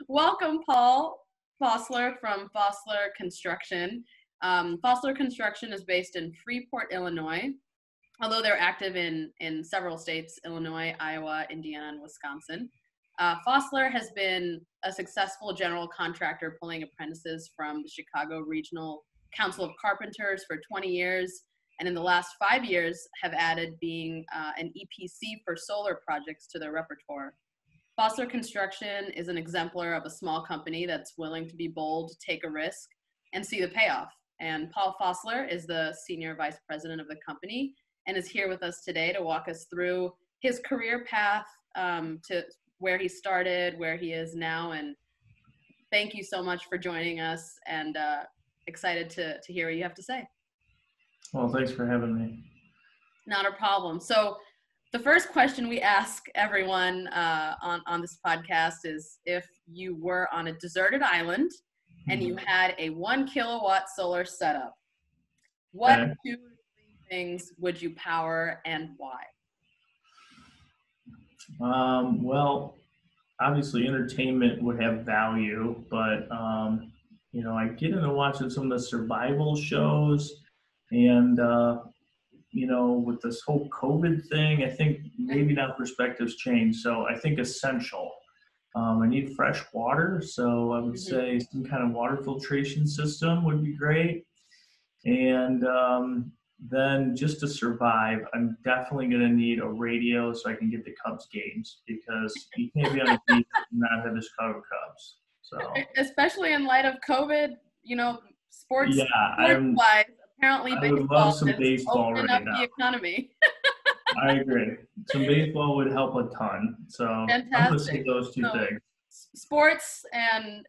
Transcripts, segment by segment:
Welcome, Paul Fosler from Fosler Construction. Fosler Construction is based in Freeport, Illinois, although they're active in several states, Illinois, Iowa, Indiana, and Wisconsin. Fosler has been a successful general contractor pulling apprentices from the Chicago Regional Council of Carpenters for 20 years, and in the last 5 years have added being an EPC for solar projects to their repertoire. Fosler Construction is an exemplar of a small company that's willing to be bold, take a risk, and see the payoff. And Paul Fosler is the Senior Vice President of the company and is here with us today to walk us through his career path to where he started, where he is now. And thank you so much for joining us, and excited to hear what you have to say. Well, thanks for having me. Not a problem. So the first question we ask everyone on this podcast is, if you were on a deserted island and you had a 1 kilowatt solar setup, what 2 to 3 things would you power and why? Well, obviously entertainment would have value, but I get into watching some of the survival shows, and with this whole COVID thing, I think maybe now perspectives change. So I think essential. I need fresh water, so I would say some kind of water filtration system would be great. And then just to survive, I'm definitely going to need a radio so I can get the Cubs games, because you can't be on the beach and not have the Chicago Cubs. So especially in light of COVID, sports. Yeah, Apparently, I would love some baseball open right up now. The economy. I agree. Some baseball would help a ton. So Fantastic. I'm going to say those two things. Sports and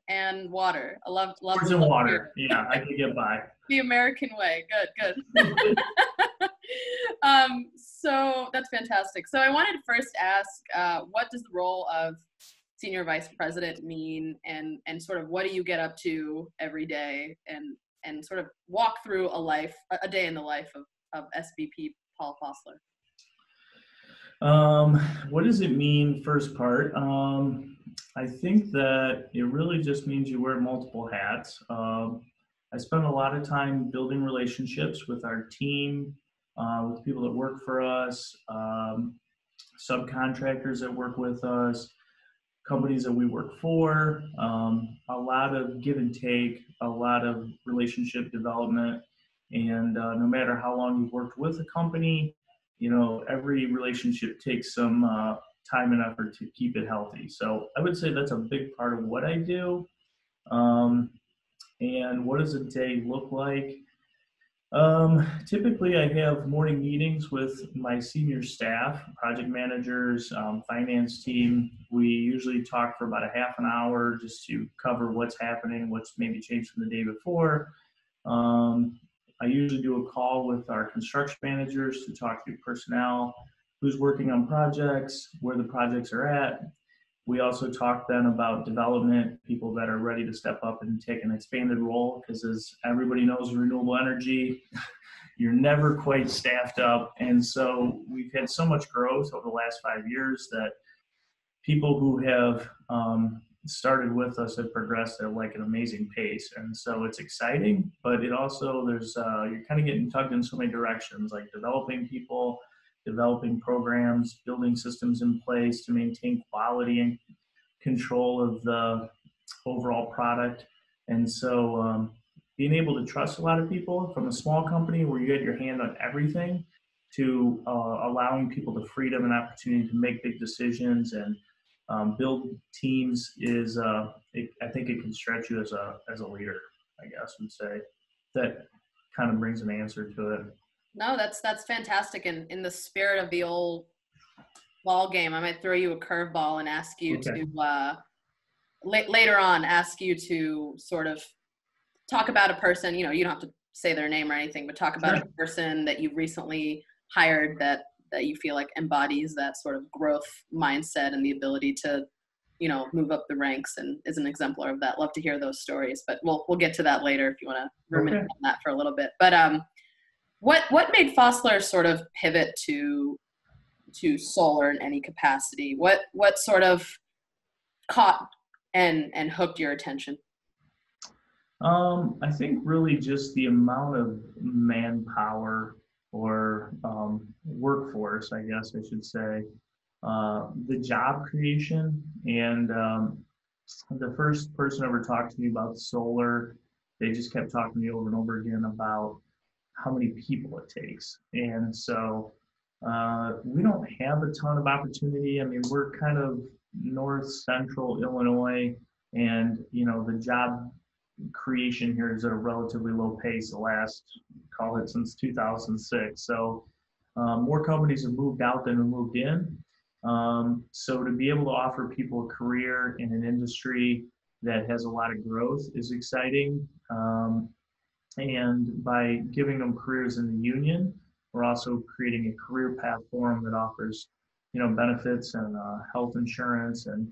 water. I love sports and water. Yeah, I could get by. The American way. Good. So that's fantastic. So I wanted to first ask, what does the role of Senior Vice President mean, and sort of what do you get up to every day, and sort of walk through a day in the life of SVP Paul Fosler? What does it mean, first part? I think that it really just means you wear multiple hats. I spend a lot of time building relationships with our team, with people that work for us, subcontractors that work with us, companies that we work for, a lot of give and take, a lot of relationship development. And no matter how long you've worked with a company, every relationship takes some time and effort to keep it healthy. So I would say that's a big part of what I do. And what does a day look like? Typically I have morning meetings with my senior staff, project managers, finance team. We usually talk for about a half an hour just to cover what's happening, what's maybe changed from the day before. I usually do a call with our construction managers to talk through personnel, who's working on projects, where the projects are at. We also talk then about development, people that are ready to step up and take an expanded role, because as everybody knows, renewable energy, you're never quite staffed up. And so we've had so much growth over the last 5 years that people who have started with us have progressed at like an amazing pace. And so it's exciting, but it also, you're kind of getting tugged in so many directions, like developing people, developing programs, building systems in place to maintain quality and control of the overall product. And so being able to trust a lot of people, from a small company where you get your hand on everything, to allowing people the freedom and opportunity to make big decisions and build teams is, I think it can stretch you as a leader, I guess, would say. That kind of brings an answer to it. No, that's fantastic. And in the spirit of the old ball game, I might throw you a curveball and ask you to later on ask you to sort of talk about a person. You don't have to say their name or anything, but talk about a person that you've recently hired that you feel like embodies that sort of growth mindset and the ability to move up the ranks, and is an exemplar of that. Love to hear those stories, but we'll get to that later if you want to ruminate on that for a little bit. But what made Fosler sort of pivot to solar in any capacity? What sort of caught and hooked your attention? I think really just the amount of manpower or workforce, I guess I should say, the job creation. And the first person ever talked to me about solar, they just kept talking to me over and over again about how many people it takes. And so we don't have a ton of opportunity. I mean, we're kind of north central Illinois, and the job creation here is at a relatively low pace the last, call it, since 2006. So more companies have moved out than have moved in. So to be able to offer people a career in an industry that has a lot of growth is exciting. And by giving them careers in the union, we're also creating a career path for them that offers, benefits and health insurance and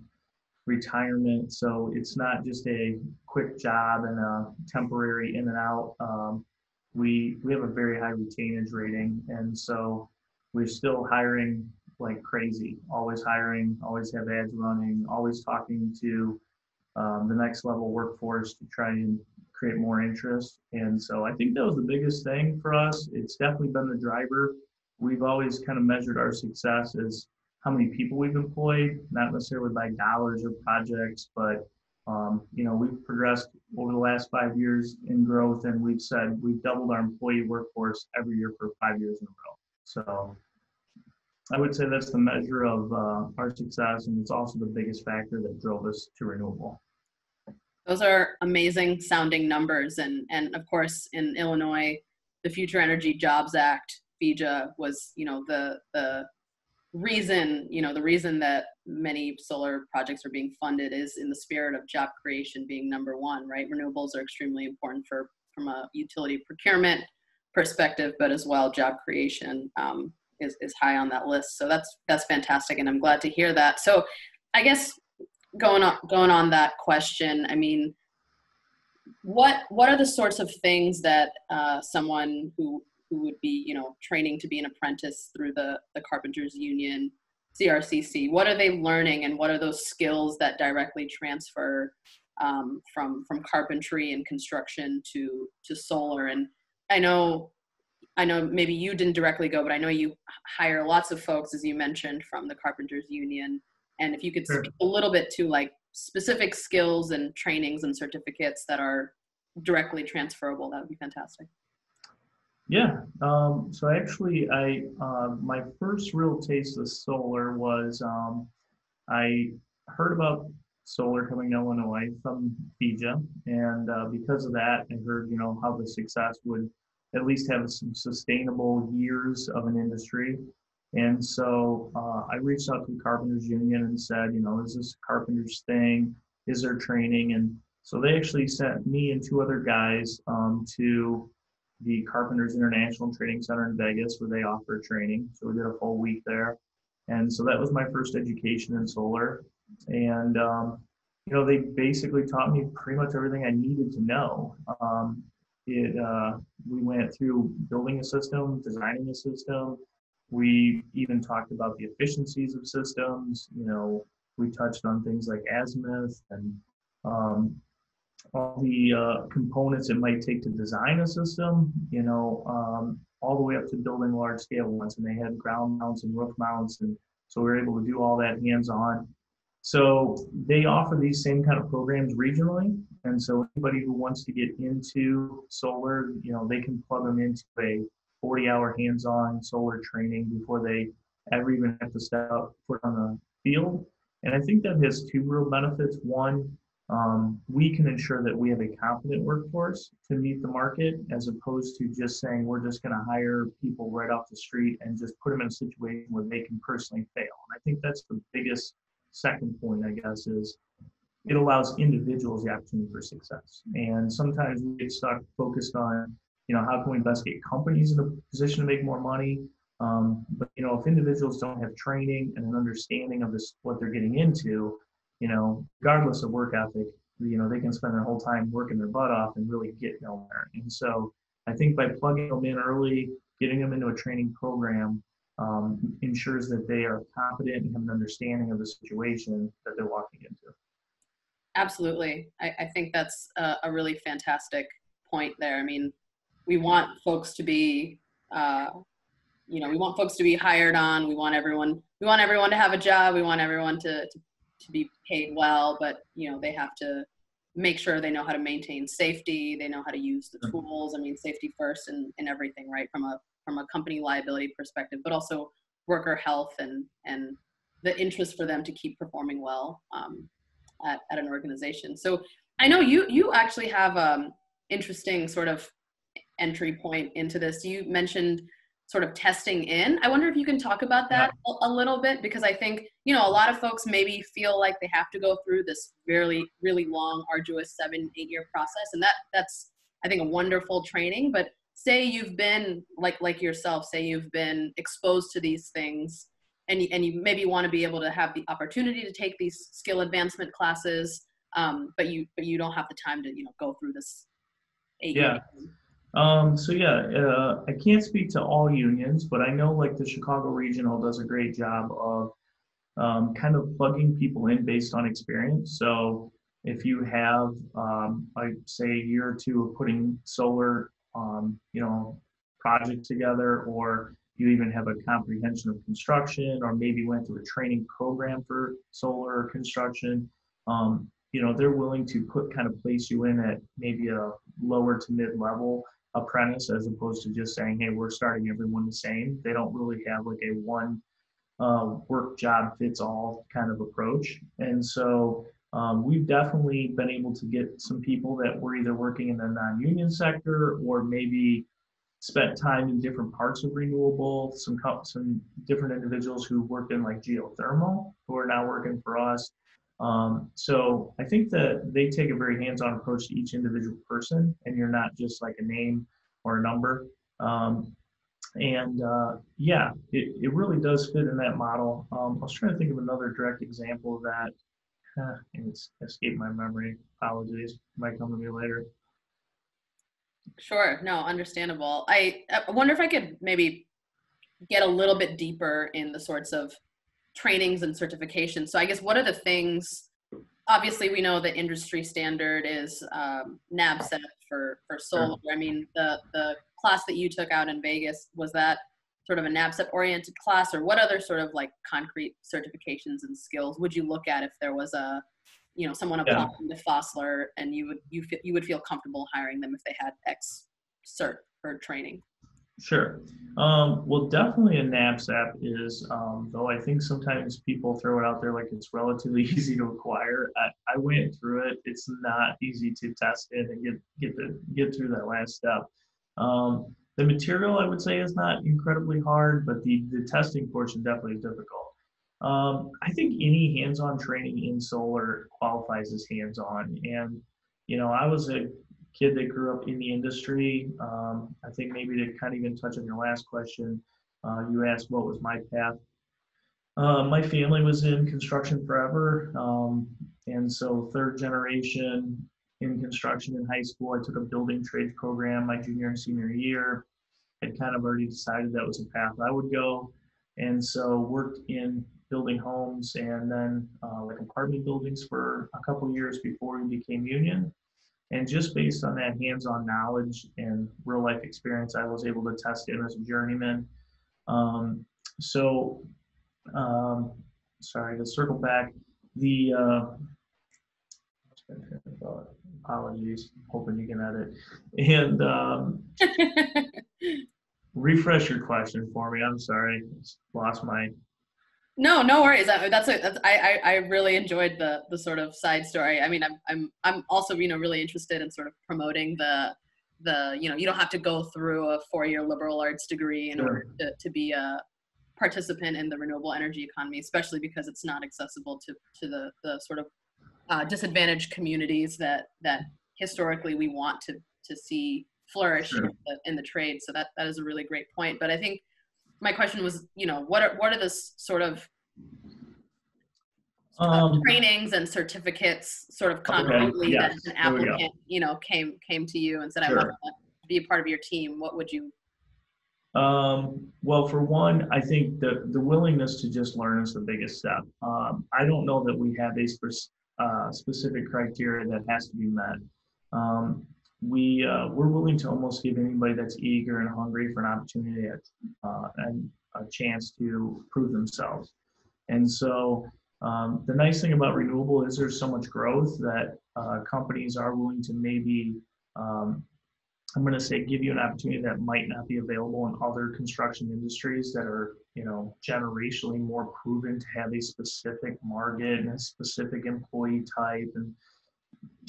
retirement. So it's not just a quick job and a temporary in and out. We have a very high retainage rating, and so we're still hiring like crazy. Always hiring, always have ads running, always talking to the next level workforce to try and create more interest. And so I think that was the biggest thing for us. It's definitely been the driver. We've always kind of measured our success as how many people we've employed, not necessarily by dollars or projects, but we've progressed over the last 5 years in growth, and we've said we've doubled our employee workforce every year for 5 years in a row. So I would say that's the measure of our success, and it's also the biggest factor that drove us to renewable. Those are amazing sounding numbers. And of course, in Illinois, the Future Energy Jobs Act, FEJA, was, the reason that many solar projects are being funded is in the spirit of job creation being number one, right? Renewables are extremely important from a utility procurement perspective, but as well, job creation is high on that list. So that's fantastic, and I'm glad to hear that. So I guess going on that question, I mean, what are the sorts of things that someone who would be, training to be an apprentice through the Carpenters Union, CRCC, what are they learning, and what are those skills that directly transfer from carpentry and construction to solar? And I know maybe you didn't directly go, but I know you hire lots of folks, as you mentioned, from the Carpenters Union. And if you could speak a little bit to like specific skills and trainings and certificates that are directly transferable, that would be fantastic. Yeah. So actually, my first real taste of solar was I heard about solar coming to Illinois from FEJA, and because of that, I heard how the success would at least have some sustainable years of an industry. And so I reached out to the Carpenters Union and said, is this a carpenters thing? Is there training? And so they actually sent me and two other guys to the Carpenters International Training Center in Vegas, where they offer training. So we did a full week there. And so that was my first education in solar. And, they basically taught me pretty much everything I needed to know. We went through building a system, designing a system. We even talked about the efficiencies of systems. We touched on things like azimuth and all the components it might take to design a system, all the way up to building large scale ones. And they had ground mounts and roof mounts. And so we were able to do all that hands-on. So they offer these same kind of programs regionally. And so anybody who wants to get into solar, they can plug them into a 40-hour hands-on solar training before they ever even have to step foot on the field. And I think that has two real benefits. One, we can ensure that we have a competent workforce to meet the market, as opposed to just saying we're just going to hire people right off the street and just put them in a situation where they can personally fail. And I think that's the biggest second point, I guess, is it allows individuals the opportunity for success. And sometimes we get stuck focused on, how can we best get companies in a position to make more money? But if individuals don't have training and an understanding of this, what they're getting into, regardless of work ethic, they can spend their whole time working their butt off and really get nowhere. And so I think by plugging them in early, getting them into a training program, ensures that they are competent and have an understanding of the situation that they're walking into. Absolutely. I think that's a really fantastic point there. I mean, we want folks to be, we want folks to be hired on. We want everyone to have a job. We want everyone to be paid well, but, they have to make sure they know how to maintain safety. They know how to use the tools. I mean, safety first in everything, right? From a company liability perspective, but also worker health and the interest for them to keep performing well at an organization. So I know you actually have interesting sort of entry point into this. You mentioned sort of testing in. I wonder if you can talk about that a little bit, because I think, a lot of folks maybe feel like they have to go through this really, really long, arduous 7-8 year process. And that's, I think, a wonderful training. But say you've been like yourself, say you've been exposed to these things, and you maybe want to be able to have the opportunity to take these skill advancement classes, but you don't have the time to, go through this 8 years. I can't speak to all unions, but I know like the Chicago Regional does a great job of kind of plugging people in based on experience. So if you have, like say a year or two of putting solar, project together, or you even have a comprehension of construction, or maybe went through a training program for solar construction, they're willing to place you in at maybe a lower to mid-level apprentice, as opposed to just saying, hey, we're starting everyone the same. They don't really have like a one work job fits all kind of approach. And so we've definitely been able to get some people that were either working in the non-union sector, or maybe spent time in different parts of renewable, some different individuals who worked in like geothermal who are now working for us. So I think that they take a very hands-on approach to each individual person, and you're not just like a name or a number. It really does fit in that model. I was trying to think of another direct example of that. And it's escaped my memory. Apologies. Might come to me later. Sure. No, understandable. I wonder if I could maybe get a little bit deeper in the sorts of trainings and certifications. So I guess, what are the things, obviously we know the industry standard is NABCEP for solar. I mean, the class that you took out in Vegas, was that sort of a NABCEP oriented class, or what other sort of like concrete certifications and skills would you look at if there was someone applying to Fosler, and you would feel comfortable hiring them if they had X cert or training? Sure. Well, definitely a NABCEP is, though I think sometimes people throw it out there like it's relatively easy to acquire. I went through it. It's not easy to test it and get through that last step. The material, I would say, is not incredibly hard, but the testing portion definitely is difficult. I think any hands-on training in solar qualifies as hands-on. And, I was a kid that grew up in the industry. I think maybe to kind of even touch on your last question, you asked what was my path. My family was in construction forever. And so third generation in construction in high school. I took a building trades program my junior and senior year. I'd kind of already decided that was a path I would go. And so worked in building homes and then like apartment buildings for a couple of years before we became union. And just based on that hands-on knowledge and real life experience, I was able to test in as a journeyman. Sorry, to circle back, apologies, hoping you can edit. And refresh your question for me. I'm sorry, lost my. No worries. I really enjoyed the sort of side story. I mean, I'm also really interested in sort of promoting the you don't have to go through a 4-year liberal arts degree in order to be a participant in the renewable energy economy, especially because it's not accessible to the sort of disadvantaged communities that historically we want to see flourish in the trade. So that is a really great point. But I think my question was, what are the sort of trainings and certificates sort of concretely that an applicant, came to you and said, I want to be a part of your team? What would you? Well, for one, I think the willingness to just learn is the biggest step. I don't know that we have a specific criteria that has to be met. We're willing to almost give anybody that's eager and hungry for an opportunity and a chance to prove themselves. And so the nice thing about renewable is there's so much growth that companies are willing to maybe, I'm going to say, give you an opportunity that might not be available in other construction industries that are, generationally more proven to have a specific market and a specific employee type. And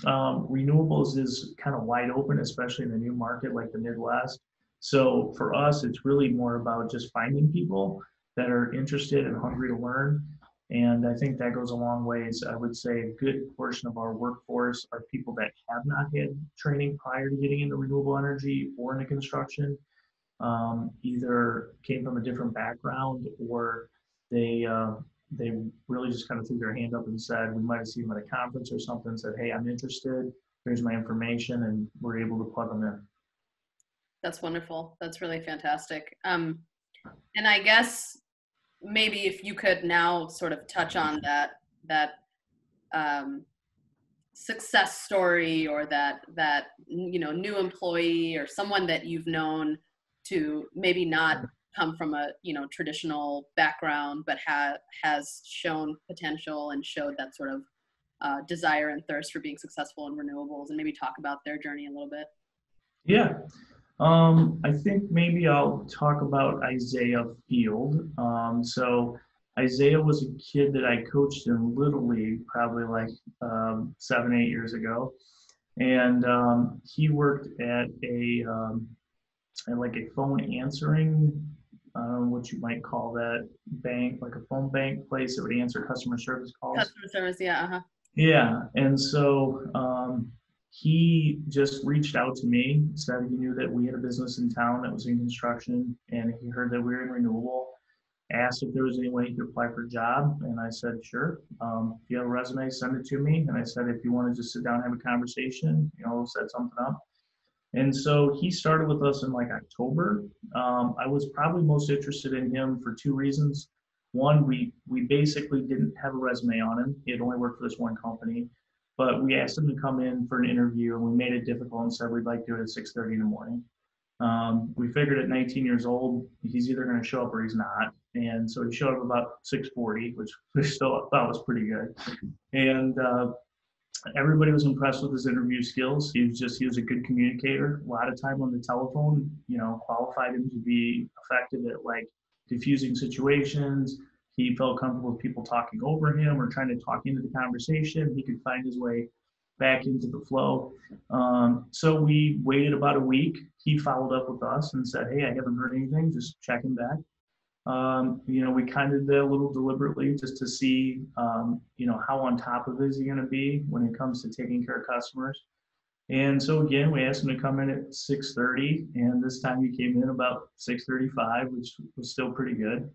renewables is kind of wide open, especially in the new market like the Midwest. So for us, it's really more about just finding people that are interested and hungry to learn. And I think that goes a long ways. I would say a good portion of our workforce are people that have not had training prior to getting into renewable energy or into construction. Either came from a different background or they really just kind of threw their hand up and said, we might have seen them at a conference or something, said, hey, I'm interested, here's my information, and we're able to plug them in. That's wonderful. That's really fantastic. And I guess maybe if you could now sort of touch on that success story, or that new employee or someone that you've known to maybe not come from a traditional background, but has shown potential and showed that sort of desire and thirst for being successful in renewables, and maybe talk about their journey a little bit. Yeah. I think maybe I'll talk about Isaiah Field. So Isaiah was a kid that I coached in Little League probably like 7, 8 years ago. And he worked at like a phone answering, what you might call that, bank, like a phone bank place that would answer customer service calls. Customer service, yeah. Uh-huh. Yeah. And so he just reached out to me, said he knew that we had a business in town that was in construction, and he heard that we were in renewable, asked if there was any way he could apply for a job. And I said, sure. If you have a resume, send it to me. And I said, if you want to just sit down and have a conversation, we'll set something up. And so he started with us in like October. I was probably most interested in him for 2 reasons. One, we basically didn't have a resume on him. He had only worked for this one company. But we asked him to come in for an interview, and we made it difficult and said we'd like to do it at 6:30 in the morning. We figured at 19 years old, he's either going to show up or he's not. And so he showed up about 6:40, which we still thought was pretty good. And everybody was impressed with his interview skills. He was a good communicator. A lot of time on the telephone, qualified him to be effective at like diffusing situations. He felt comfortable with people talking over him or trying to talk into the conversation. He could find his way back into the flow. So we waited about a week. He followed up with us and said, hey, I haven't heard anything, just checking back. We kind of did a little deliberately just to see, how on top of it is he going to be when it comes to taking care of customers. And so again, we asked him to come in at 6:30, and this time he came in about 6:35, which was still pretty good.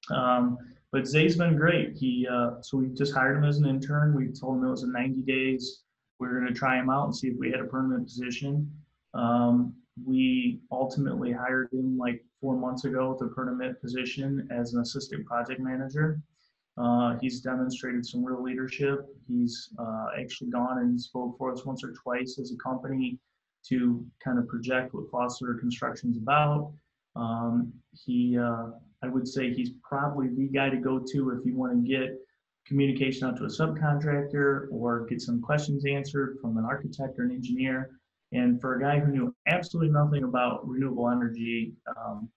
But Zay's been great. So we just hired him as an intern. We told him it was 90 days. We were going to try him out and see if we had a permanent position. We ultimately hired him like 4 months ago with a permanent position as an assistant project manager. He's demonstrated some real leadership. He's actually gone and spoke for us once or twice as a company to kind of project what Fosler Construction's about. I would say he's probably the guy to go to if you want to get communication out to a subcontractor or get some questions answered from an architect or an engineer. And for a guy who knew absolutely nothing about renewable energy,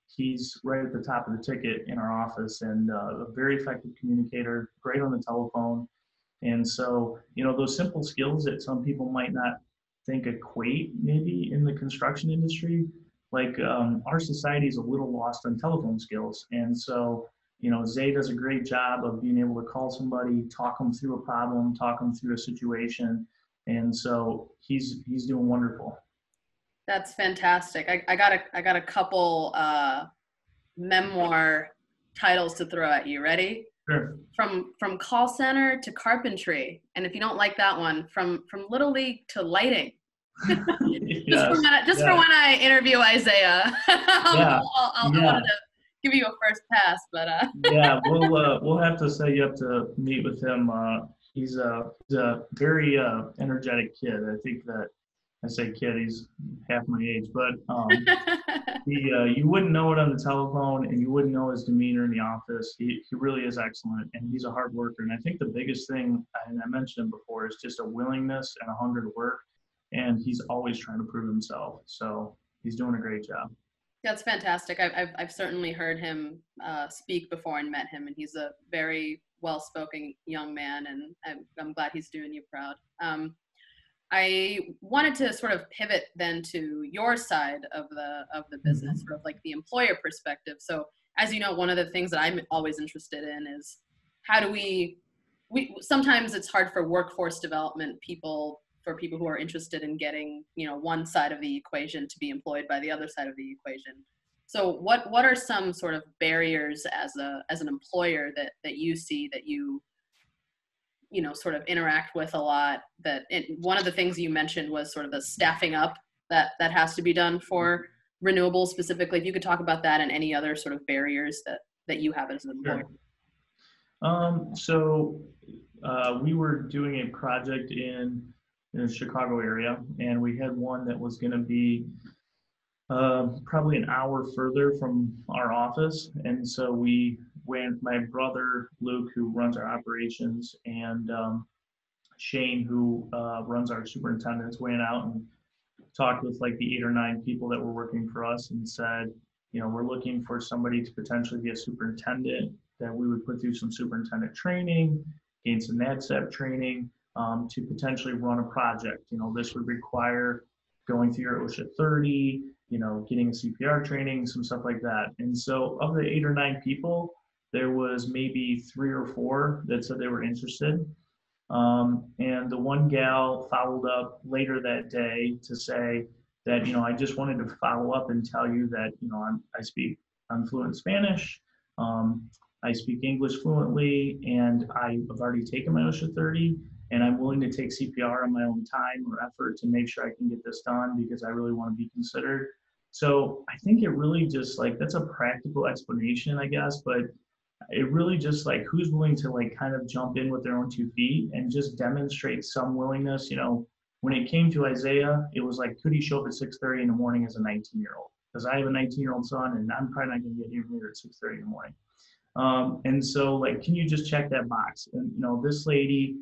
he's right at the top of the ticket in our office, and a very effective communicator, great on the telephone. And so, those simple skills that some people might not think equate maybe in the construction industry, like our society is a little lost on telephone skills. And so, Zay does a great job of being able to call somebody, talk them through a problem, talk them through a situation. And so he's doing wonderful. That's fantastic. I got a couple memoir titles to throw at you. Ready? Sure. From call center to carpentry, and if you don't like that one, from Little League to lighting. Just for when I interview Isaiah, I'll want to give you a first pass, but yeah, we'll have to set you up to meet with him he's a very energetic kid. I think that I say kid, he's half my age, but you wouldn't know it on the telephone, and you wouldn't know his demeanor in the office. He really is excellent, and he's a hard worker. And I think the biggest thing, and I mentioned him before, is just a willingness and a hunger to work. And he's always trying to prove himself. So he's doing a great job. That's fantastic. I've certainly heard him speak before and met him, and he's a very well-spoken young man, and I'm glad he's doing you proud. I wanted to sort of pivot then to your side of the business, sort of like the employer perspective. So, as you know, one of the things that I'm always interested in is how do we sometimes it's hard for workforce development for people who are interested in getting, one side of the equation to be employed by the other side of the equation. So what are some sort of barriers as an employer that you see, that you sort of interact with a lot, one of the things you mentioned was sort of the staffing up that has to be done for renewables specifically. If you could talk about that and any other sort of barriers that you have as an employer. Sure. We were doing a project in the Chicago area, and we had one that was going to be probably an hour further from our office. And so we went, my brother Luke, who runs our operations, and Shane, who runs our superintendents, went out and talked with like the 8 or 9 people that were working for us and said, we're looking for somebody to potentially be a superintendent, that we would put through some superintendent training, gain some NADCEP training, to potentially run a project. This would require going through your OSHA 30, getting a CPR training, some stuff like that. And so of the 8 or 9 people, there was maybe 3 or 4 that said they were interested. And the one gal followed up later that day to say that, I just wanted to follow up and tell you that, I'm fluent Spanish. I speak English fluently, and I've already taken my OSHA 30, and I'm willing to take CPR on my own time or effort to make sure I can get this done because I really want to be considered. So I think it really just that's a practical explanation, I guess, but it really just who's willing to kind of jump in with their own 2 feet and just demonstrate some willingness. When it came to Isaiah, it was could he show up at 6:30 in the morning as a 19-year-old? Because I have a 19-year-old son, and I'm probably not going to get him here at 6:30 in the morning. And so can you just check that box? And this lady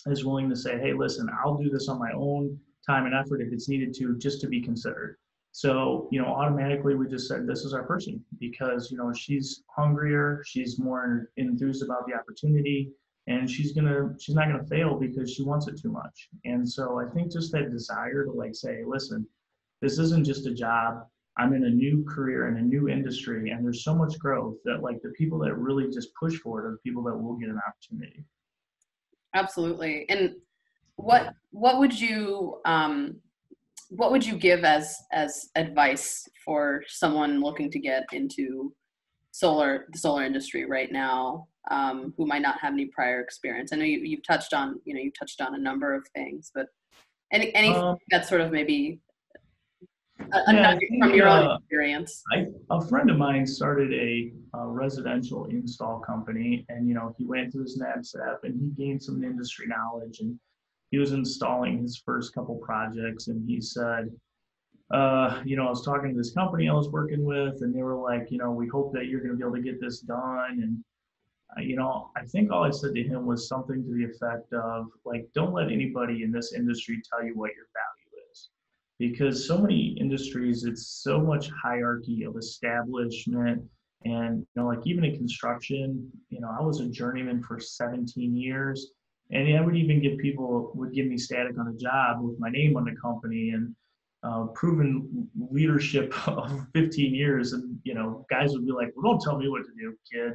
is willing to say, hey, listen, I'll do this on my own time and effort if it's needed to, just to be considered. So, automatically we just said, this is our person, because, she's hungrier, she's more enthused about the opportunity, and she's not gonna fail because she wants it too much. And so I think just that desire to say, listen, this isn't just a job. I'm in a new career in a new industry, and there's so much growth that the people that really just push for it are the people that will get an opportunity. Absolutely. And what would you give as advice for someone looking to get into the solar industry right now, who might not have any prior experience? I know you've touched on a number of things, but anything that's sort of maybe from your own experience. A friend of mine started a residential install company, and he went through his NADCEP and he gained some industry knowledge, and he was installing his first couple projects, and he said, I was talking to this company I was working with, and they were like, we hope that you're going to be able to get this done. And I think all I said to him was something to the effect of don't let anybody in this industry tell you what your value is. Because so many industries, it's so much hierarchy of establishment. And, even in construction, I was a journeyman for 17 years. And I would even would give me static on a job with my name on the company, and proven leadership of 15 years. And, guys would be like, well, don't tell me what to do, kid.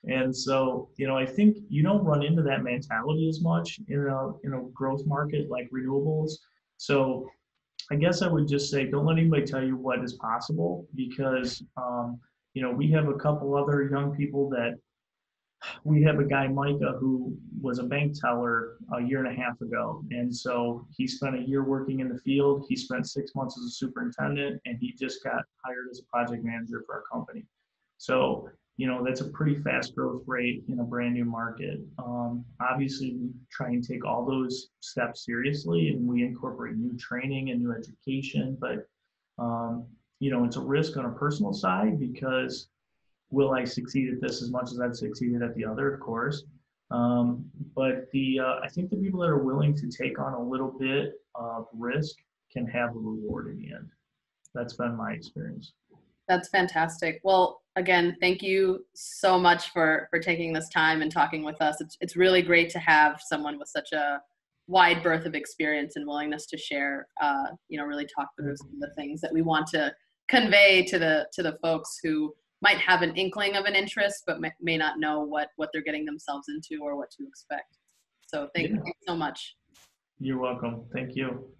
And so, I think you don't run into that mentality as much in a growth market like renewables. So I guess I would just say, don't let anybody tell you what is possible, because, we have a couple other young people that we have a guy, Micah, who was a bank teller a year and a half ago. And so he spent a year working in the field. He spent 6 months as a superintendent, and he just got hired as a project manager for our company. So, that's a pretty fast growth rate in a brand new market. Obviously, we try and take all those steps seriously, and we incorporate new training and new education. But it's a risk on a personal side because will I succeed at this as much as I've succeeded at the other? Of course. But I think the people that are willing to take on a little bit of risk can have a reward in the end. That's been my experience. That's fantastic. Well, again, thank you so much for taking this time and talking with us. It's really great to have someone with such a wide berth of experience and willingness to share, really talk through some of the things that we want to convey to the folks who might have an inkling of an interest, but may not know what they're getting themselves into or what to expect. So thank you so much. You're welcome. Thank you.